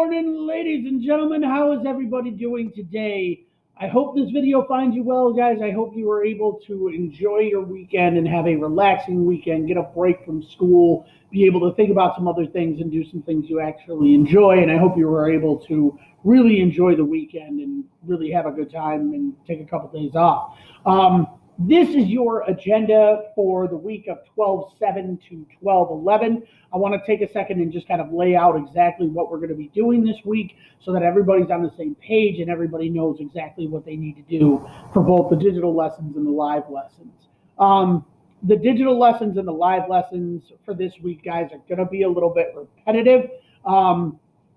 morning, ladies and gentlemen. How is everybody doing today? I hope this video finds you well, guys. I hope you were able to enjoy your weekend and have a relaxing weekend, get a break from school, be able to think about some other things and do some things you actually enjoy. And I hope you were able to really enjoy the weekend and really have a good time and take a couple days off. This is your agenda for the week of 12/7 to 12/11. I want to take a second and just kind of lay out exactly what we're going to be doing this week so that everybody's on the same page and everybody knows exactly what they need to do for both the digital lessons and the live lessons. The digital lessons and the live lessons for this week, guys, are going to be a little bit repetitive.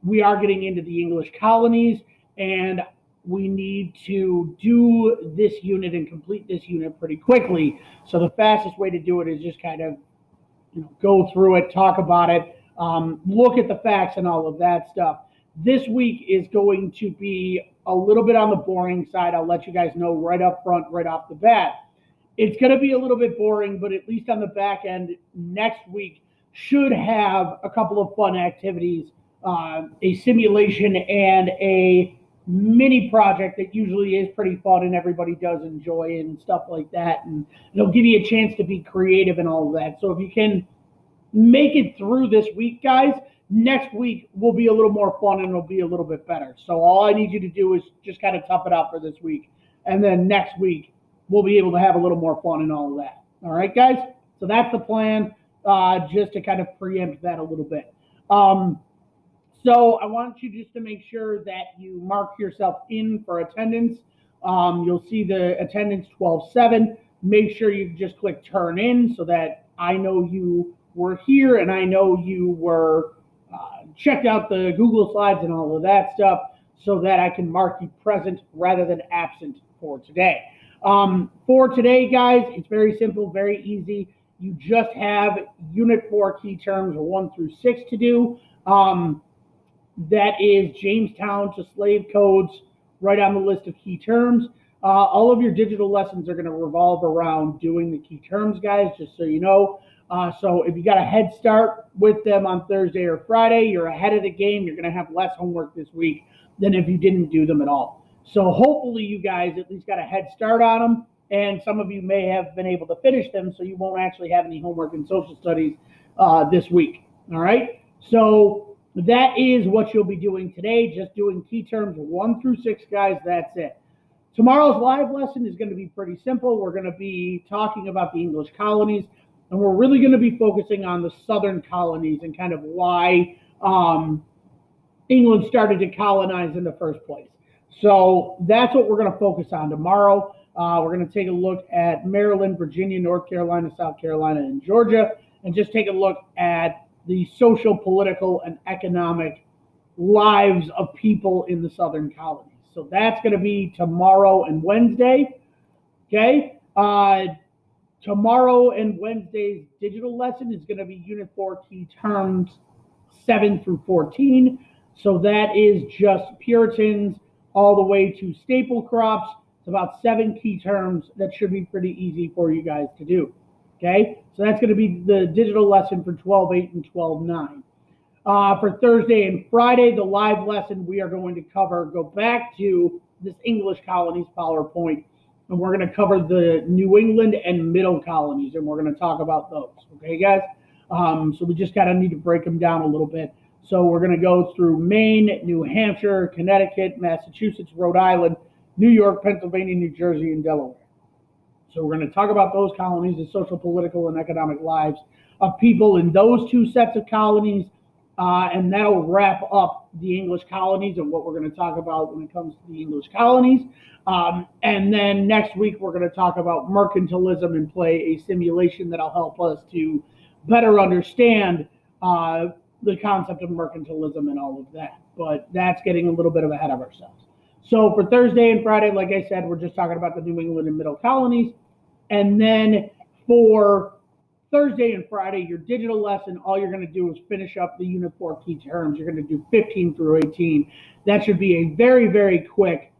We are getting into the English colonies, and we need to do this unit and complete this unit pretty quickly. So the fastest way to do it is just kind of go through it, talk about it, look at the facts and all of that stuff. This week is going to be a little bit on the boring side. I'll let you guys know right up front, right off the bat. It's going to be a little bit boring, but at least on the back end, next week should have a couple of fun activities, a simulation and a mini project that usually is pretty fun and everybody does enjoy and stuff like that. And it'll give you a chance to be creative and all of that. So if you can make it through this week, guys, next week will be a little more fun and it'll be a little bit better. So all I need you to do is just kind of tough it out for this week. And then next week, we'll be able to have a little more fun and all of that. All right, guys? So that's the plan, just to kind of preempt that a little bit. So I want you just to make sure that you mark yourself in for attendance. You'll see the attendance 12/7. Make sure you just click turn in so that I know you were here and I know you were checked out the Google Slides and all of that stuff so that I can mark you present rather than absent for today. For today, guys, it's very simple, very easy. You just have Unit 4 key terms 1 through 6 to do. That is Jamestown to slave codes, right on the list of key terms. All of your digital lessons are going to revolve around doing the key terms, guys, just so you know. So if you got a head start with them on Thursday or Friday, you're ahead of the game. You're going to have less homework this week than if you didn't do them at all. So hopefully you guys at least got a head start on them, and some of you may have been able to finish them so you won't actually have any homework in social studies this week. All right? So that is what you'll be doing today, just doing key terms 1 through 6, guys. That's it. Tomorrow's live lesson is going to be pretty simple. We're going to be talking about the English colonies, and we're really going to be focusing on the southern colonies and kind of why England started to colonize in the first place. So that's what we're going to focus on tomorrow. We're going to take a look at Maryland, Virginia, North Carolina, South Carolina, and Georgia, and just take a look at the social, political, and economic lives of people in the southern colonies. So that's going to be tomorrow and Wednesday. Okay? Tomorrow and Wednesday's digital lesson is going to be Unit 4 key terms 7 through 14. So that is just Puritans all the way to staple crops. It's about 7 key terms that should be pretty easy for you guys to do. Okay, so that's going to be the digital lesson for 12/8 and 12/9. For Thursday and Friday, the live lesson we are going to go back to this English colonies PowerPoint, and we're going to cover the New England and Middle colonies, and we're going to talk about those. Okay, guys? So we just kind of need to break them down a little bit. So we're going to go through Maine, New Hampshire, Connecticut, Massachusetts, Rhode Island, New York, Pennsylvania, New Jersey, and Delaware. So we're going to talk about those colonies, the social, political, and economic lives of people in those 2 sets of colonies, and that'll wrap up the English colonies and what we're going to talk about when it comes to the English colonies. And then next week, we're going to talk about mercantilism and play a simulation that'll help us to better understand the concept of mercantilism and all of that. But that's getting a little bit ahead of ourselves. So for Thursday and Friday, like I said, we're just talking about the New England and Middle colonies. And then for Thursday and Friday, your digital lesson, all you're going to do is finish up the Unit 4 key terms. You're going to do 15 through 18. That should be a very, very quick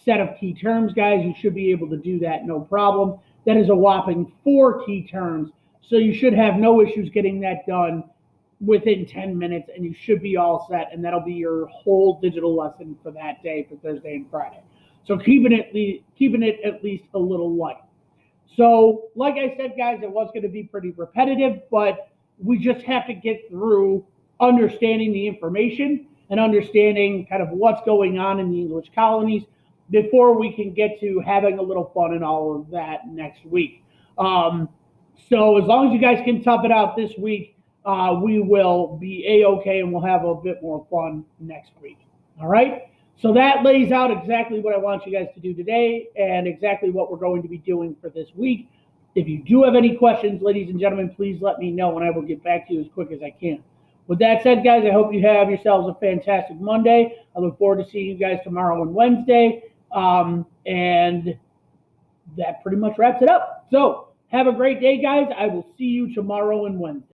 set of key terms, guys. You should be able to do that, no problem. That is a whopping 4 key terms. So you should have no issues getting that done within 10 minutes, and you should be all set, and that'll be your whole digital lesson for that day, for Thursday and Friday. So keeping it at least a little light. So, like I said, guys, it was going to be pretty repetitive, but we just have to get through understanding the information and understanding kind of what's going on in the English colonies before we can get to having a little fun and all of that next week. So, as long as you guys can tough it out this week, we will be a-okay, and we'll have a bit more fun next week. All right? So that lays out exactly what I want you guys to do today and exactly what we're going to be doing for this week. If you do have any questions, ladies and gentlemen, please let me know and I will get back to you as quick as I can. With that said, guys, I hope you have yourselves a fantastic Monday. I look forward to seeing you guys tomorrow and Wednesday. And that pretty much wraps it up. So have a great day, guys. I will see you tomorrow and Wednesday.